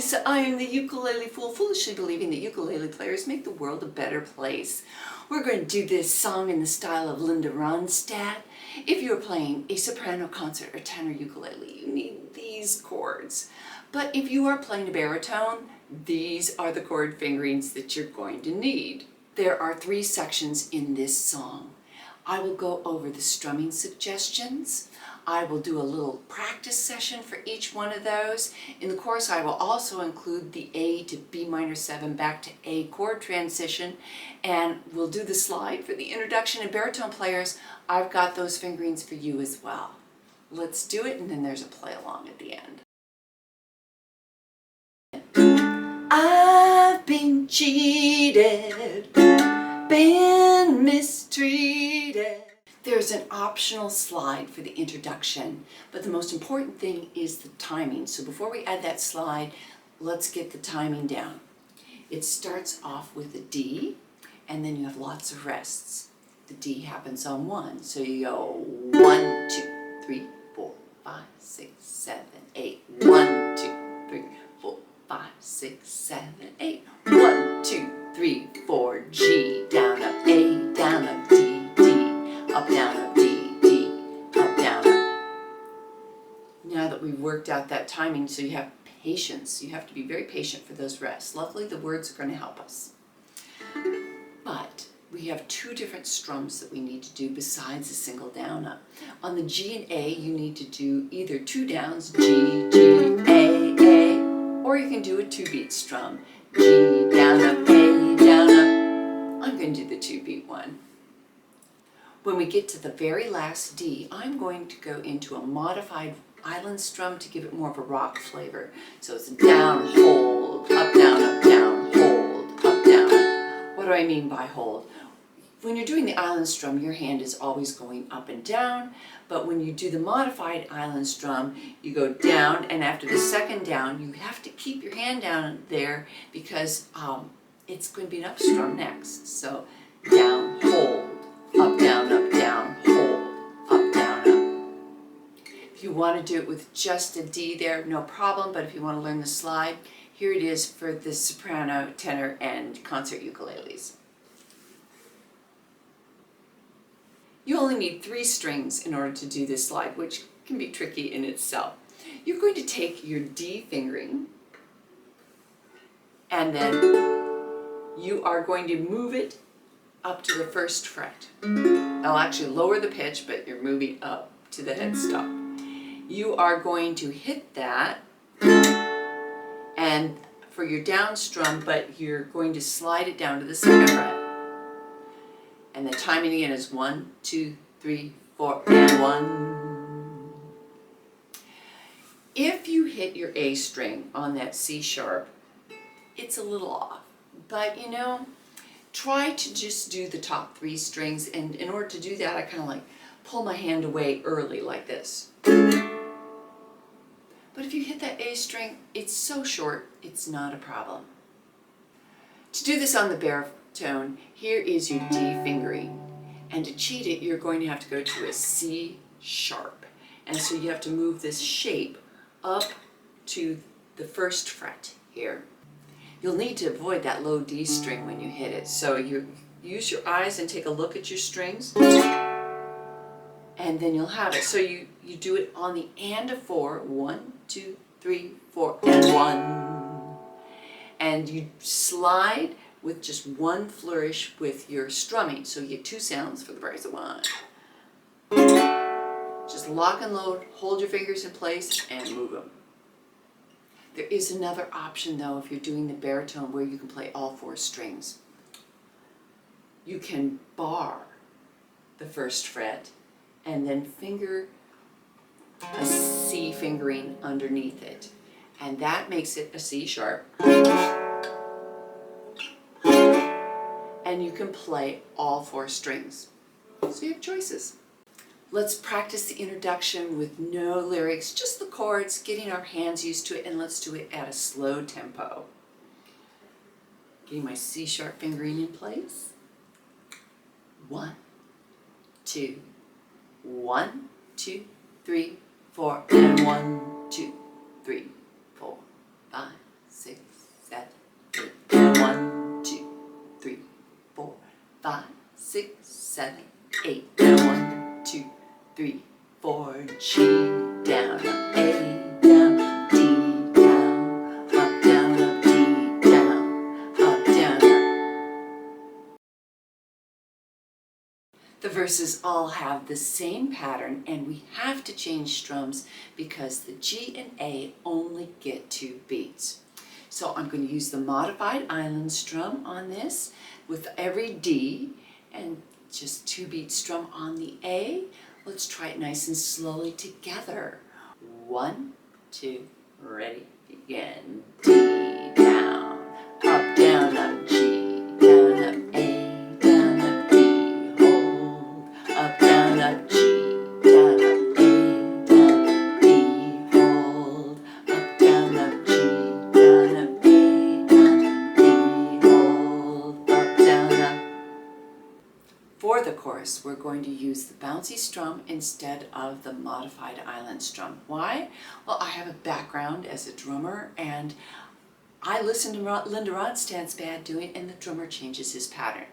Lisa. I am the ukulele fool, foolishly believing that ukulele players make the world a better place. We're going to do this song in the style of Linda Ronstadt. If you're playing a soprano, concert, or tenor ukulele, you need these chords. But if you are playing a baritone, these are the chord fingerings that you're going to need. There are 3 sections in this song. I will go over the strumming suggestions. I will do a little practice session for each one of those. In the course, I will also include the A to B minor 7 back to A chord transition, and we'll do the slide for the introduction. And baritone players, I've got those fingerings for you as well. Let's do it, and then there's a play along at the end. I've been cheated, been mistreated. There's an optional slide for the introduction, but the most important thing is the timing. So before we add that slide, let's get the timing down. It starts off with a D, and then you have lots of rests. The D happens on 1, so you go 1, 2, 3, 4, 5, 6, 7, 8. 1, 2, 3, 4, 5, 6, 7, 8. 1, 2, 3, 4, G, down, up, A, down, up, D, up, down, up, D, D, up, down, up. Now that we've worked out that timing, so you have patience. You have to be very patient for those rests. Luckily, the words are going to help us. But we have 2 different strums that we need to do besides a single down up. On the G and A, you need to do either 2 downs, G, G, A, or you can do a 2-beat strum, G, down, up, A, down, up. I'm going to do the 2-beat one. When we get to the very last D, I'm going to go into a modified island strum to give it more of a rock flavor. So it's down, hold, up, down, hold, up, down. What do I mean by hold? When you're doing the island strum, your hand is always going up and down, but when you do the modified island strum, you go down, and after the second down, you have to keep your hand down there because it's going to be an up strum next. So down, hold, up, down, hold, up, down, up. If you want to do it with just a D there, no problem, but if you want to learn the slide, here it is for the soprano, tenor, and concert ukuleles. You only need 3 strings in order to do this slide, which can be tricky in itself. You're going to take your D fingering, and then you are going to move it up to the 1st fret. I'll actually lower the pitch, but you're moving up to the headstock. You are going to hit that and for your down strum, but you're going to slide it down to the 2nd fret. And the timing again is 1, 2, 3, 4, and 1. If you hit your A string on that C sharp, it's a little off, but you know, try to just do the top 3 strings, and in order to do that, I kind of like pull my hand away early like this. But if you hit that A string, it's so short, it's not a problem. To do this on the baritone, here is your D fingering, and to cheat it, you're going to have to go to a C sharp, and so you have to move this shape up to the 1st fret here. You'll need to avoid that low D string when you hit it. So you use your eyes and take a look at your strings, and then you'll have it. So you do it on the and of 4, 1, 2, 3, 4, and 1. And you slide with just 1 flourish with your strumming. So you get 2 sounds for the price of 1. Just lock and load, hold your fingers in place, and move them. There is another option though if you're doing the baritone where you can play all 4 strings. You can bar the 1st fret and then finger a C fingering underneath it. And that makes it a C sharp. And you can play all 4 strings. So you have choices. Let's practice the introduction with no lyrics, just the chords, getting our hands used to it, and let's do it at a slow tempo. Getting my C sharp fingering in place. 1, 2, 1, 2, 3, 4, and 1, 2, 3, 4, 5, 1, 2, 3, 4, 5, 6, 7, 8. Down 1, 2, 3, 4. G down, up A down, D down, up down, up D down, up down, up. The verses all have the same pattern, and we have to change strums because the G and A only get 2 beats. So I'm going to use the modified island strum on this with every D and just 2 beat strum on the A. Let's try it nice and slowly together. 1, 2, ready, begin. D down, up, down, up, G, down, up, A, down, up, D, hold, up, down, up, G, down, up, A, down, D, hold, up, down, up, G, down, up, A, down, D, hold, up, down, up. For the chorus, we're going to use the bouncy strum instead of the modified island strum. Why? Well, I have a background as a drummer, and I listen to Linda Ronstadt's band doing it, and the drummer changes his pattern.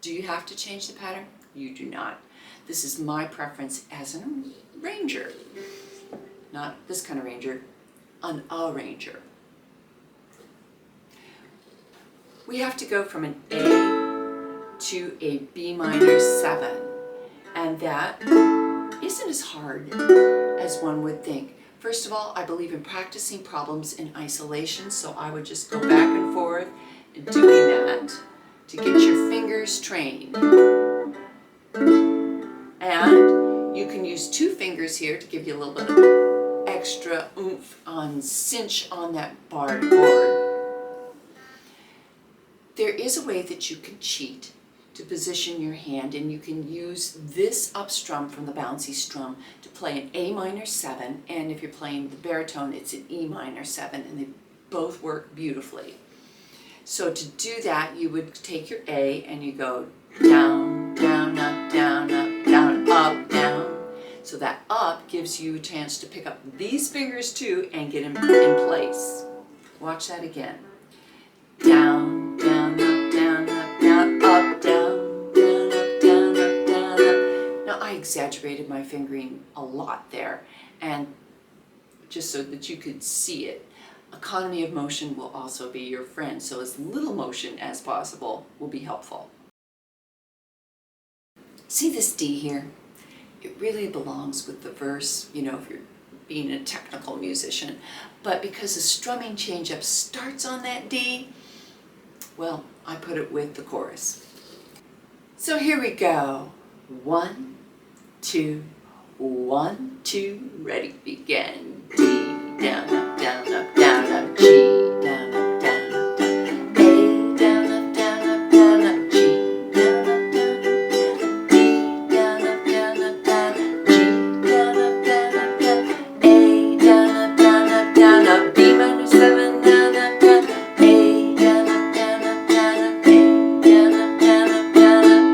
Do you have to change the pattern? You do not. This is my preference as an arranger. Not this kind of arranger, an arranger. We have to go from an A to a B minor 7, and that isn't as hard as one would think. First of all, I believe in practicing problems in isolation, so I would just go back and forth doing that to get your fingers trained. And you can use 2 fingers here to give you a little bit of extra oomph on cinch on that barred chord. There is a way that you can cheat to position your hand, and you can use this up strum from the bouncy strum to play an A minor 7, and if you're playing the baritone, it's an E minor 7, and they both work beautifully. So to do that, you would take your A and you go down, down, up, down, up, down, up, down. So that up gives you a chance to pick up these fingers too and get them in place. Watch that again. Down, down, up, down, up, down, up, down, down, up, down, up, down, up. Now I exaggerated my fingering a lot there, and just so that you could see it. Economy of motion will also be your friend, so as little motion as possible will be helpful. See this D here? It really belongs with the verse, you know, if you're being a technical musician, but because the strumming change-up starts on that D, well, I put it with the chorus. So here we go. 1, 2, 1, 2, ready, begin. D, down, up, down, up, down, up, G, down, up, down, up, down, up, A, down, up, down, up, down, up, G, down, up, down, up, down, up, D, down, up, down, up, down, up, G, down, up, down, up, down, A, down, up, down, up, down, up, B minor 7, down, up, down, A, down, up, down, up, down, up, A, down, up, down, up, down, up.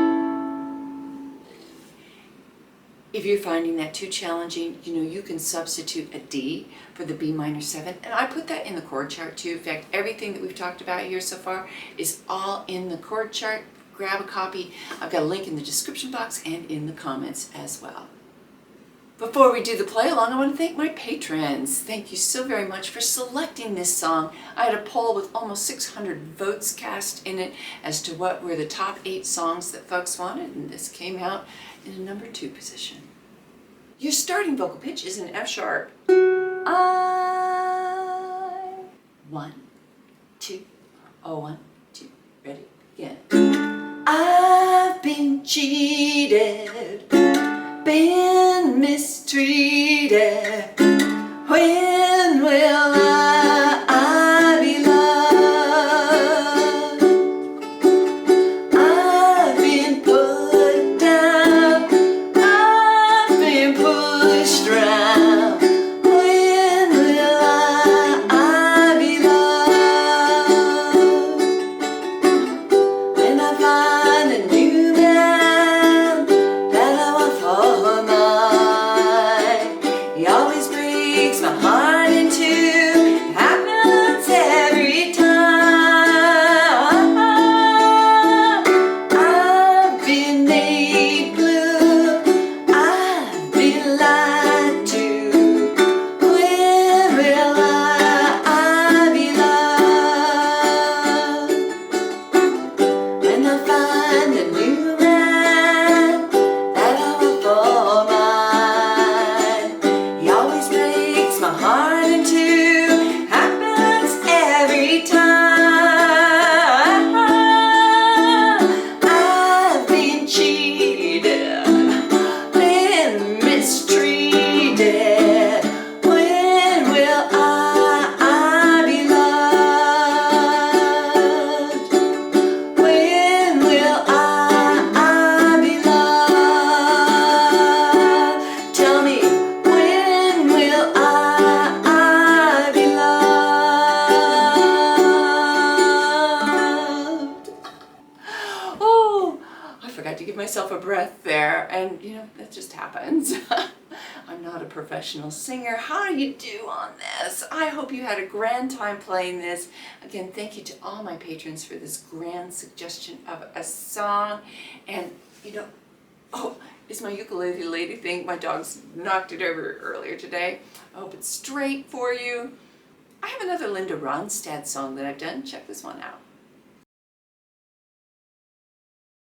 If you're finding that too challenging, you know, you can substitute a D for the B minor 7, and I put that in the chord chart too. In fact, everything that we've talked about here so far is all in the chord chart. Grab a copy. I've got a link in the description box and in the comments as well. Before we do the play along, I want to thank my patrons. Thank you so very much for selecting this song. I had a poll with almost 600 votes cast in it as to what were the top 8 songs that folks wanted, and this came out in a number 2 position. Your starting vocal pitch is an F sharp. I. 1, 2, oh 1, 2, ready, begin. I've been cheated, been mistreated. When will I be loved? I've been put down, I've been pushed around. When will I be loved? When I find a new man that I want for mine. He always to give myself a breath there, and you know, that just happens. I'm not a professional singer. How do you do on this? I hope you had a grand time playing this. Again, thank you to all my patrons for this grand suggestion of a song. And you know, oh, is my ukulele lady thing, my dog's knocked it over earlier today. I hope it's straight for you. I have another Linda Ronstadt song that I've done. Check this one out.